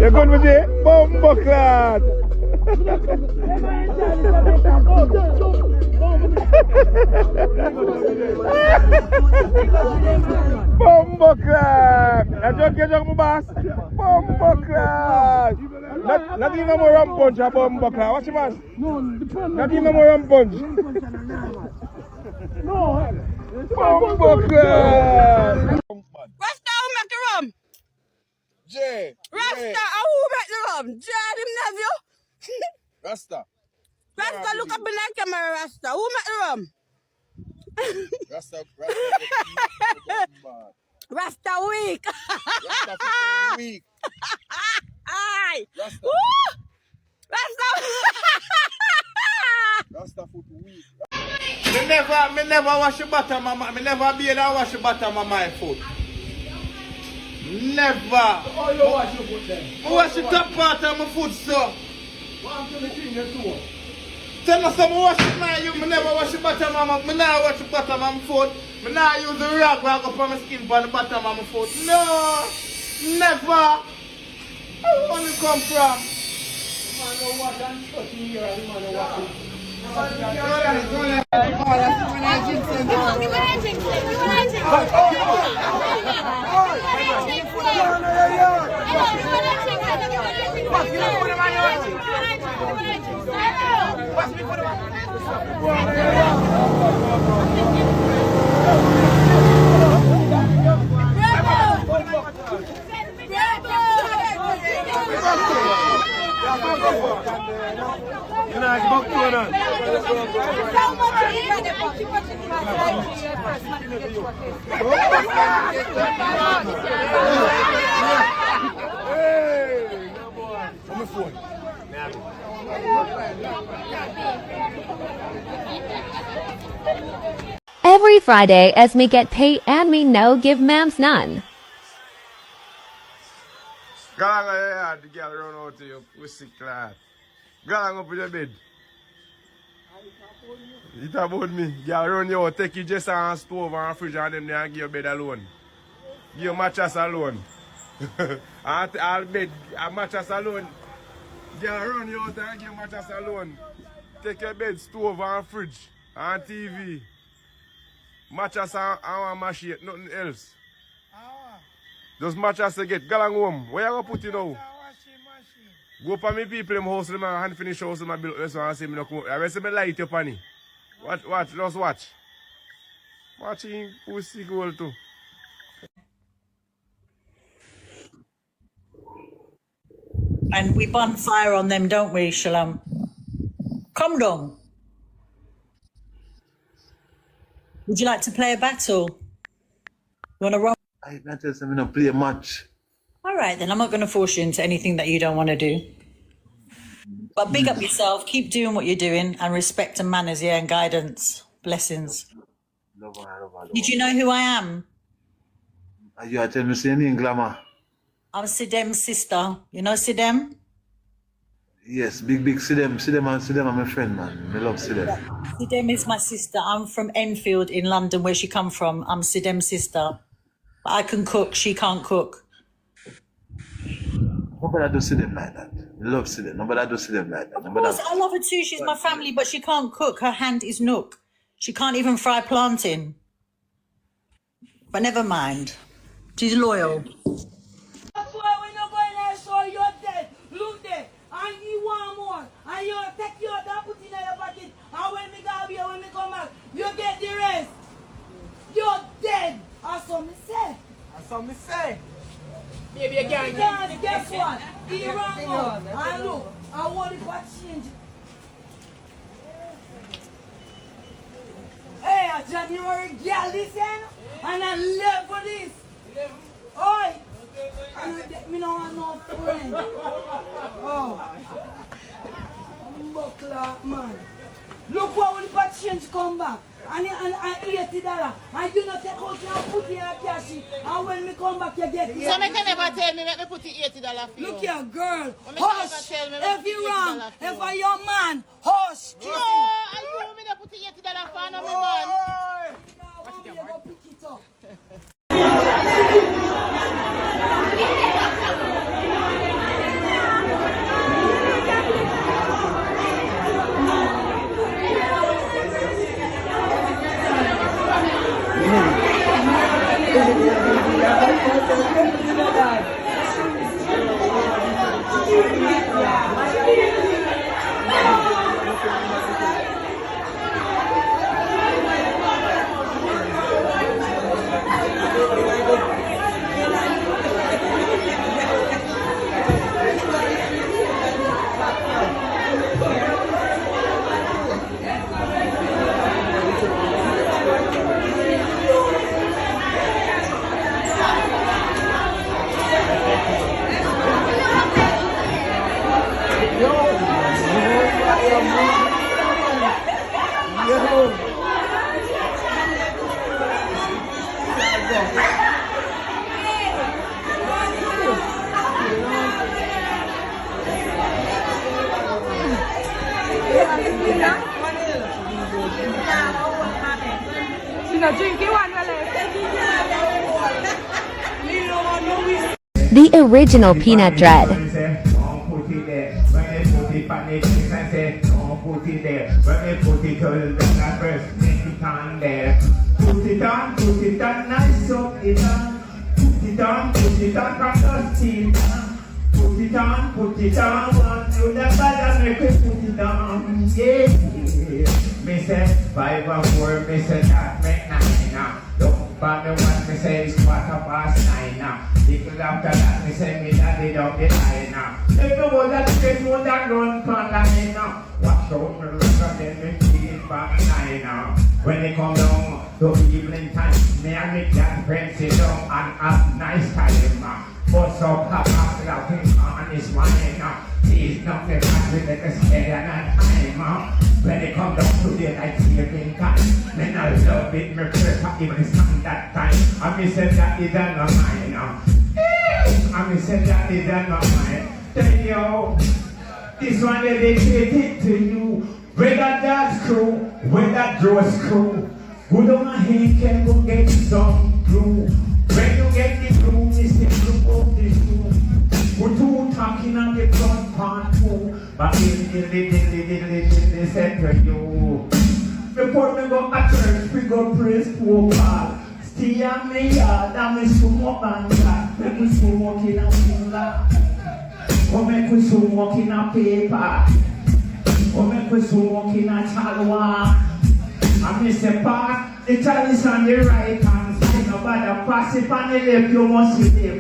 You good with it? Bumbleclad! Bumbleclad! I just get my boss. Bumbleclad! Not even more rum punch a bumbleclad. Watch your man. Not even more rum punch. Bumbleclad! Rasta, who make the rum? Jay. Rasta, who make the rum? Jay, him nephew. Rasta. Rasta, look up in that camera, Rasta. Who make the rum? Rasta. Rasta weak. Rasta weak. Aye. Rasta. Rasta. Rasta foot weak. Me never wash the bottom of my. Me never be able to wash the bottom of my foot. Never. Oh, you wash your foot then? I wash the top part of my foot, so. One to the finger too. Tell me some wash my you. Me never wash the bottom of my. Me never wash the bottom of my foot. Me never use the rag where I go put my skin on the bottom of my foot. No, never. Where you come from? Man, no wash and touch here. Man, no wash. Every Friday as me get paid and me no give ma'ams none. Galang the girl run out to you, pussy clad. Galang up in the bed. It about me. Girl run you out, take you just on stove and fridge and them there and give your bed alone. Give your mattress alone. I'll bed, a mattress alone. Girl run you out and give your mattress alone. Take your bed, stove and fridge and TV. Mattress and one machine, nothing else. Just mattress to get. Galang home. Where you going to put it now? Go for me people in my house, my hand finish house, my bill. That's why I say me no come. I say me light up on it. Watch, just watch. Watching pussy goal too. And we bonfire on them, don't we, Shalom? Come down. Would you like to play a battle? You want to run? I not just I'm gonna play a match. All right, then I'm not going to force you into anything that you don't want to do. But big up yourself, keep doing what you're doing, and respect and manners, yeah, and guidance. Blessings. Love. Did you know who I am? Are you telling me saying in glamour? I'm Sidem's sister. You know Sidem? Yes, big Sidem. Sidem, I'm a friend, man. I love Sidem. Sidem is my sister. I'm from Enfield in London, where she come from. I'm Sidem's sister. But I can cook, she can't cook. Nobody do Sidem like that. I love Sidem. Nobody do Sidem like that. Of course, I love her too. She's my family, but she can't cook. Her hand is nook. She can't even fry plantain. But never mind. She's loyal. That's why when you go in there, so you're dead. Look there. And you want more. And you take your that put in your pocket. And when me go here, when me come back, you get the rest. You're dead. That's what me say. That's what me say. Baby, you can't. Guess what? He ran out. And look, I want it to change. Hey, a January girl, listen. And I live for this. Oi! And me no want no friend. Oh. Buckler, man. Look what will the change come back. And $80. And you not take out and put in your cash. And when me come back, you get it. So me can never tell me, let me put it $80 for you. Look here, girl. Hush. If you wrong, if I your man, hush. No, I told me to put it $80 for no me man. The original peanut dread. Put it on, nice up it on. Put it on from the team. Put it on, want you the bother make it put it on. Yeah. Me say 5 or 4, me say that make 9 now. Don't bother what me say is 9:15 now. Little after that me say me daddy don't get high now. If the one that get one that run from the line now. Watch out me look at them me feel back 9 now. When they come down to evening time, me and me that friend sit down and have nice time now. But so papa laughing on his mind now. He's not the man with the scare and time now. When they come down to the night sleeping time, then I love it, me prefer even stand that time. And me said that is not mine now. And me said that is not mine. Tell you, this one dedicated to you. Whether that's crew, whether Joe's crew, who don't hate can go get some crew. When you get the crew, it's the crew of the crew. We're two talking on the front part too, but they said to you. Before we go to church, we go praise to God. Stay on me yard, and we smoke and that. Make we smoke in a finger. Or make we smoke in a paper. Or make we smoke in a chalwa. And me say park, the chalice on the right hand side. Nobody pass it on the left, you must see them.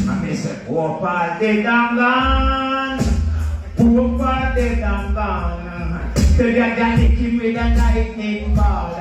And me say, poor pa dead and gone. Poor pa dead and gone. So they're gonna kill with a lightning ball.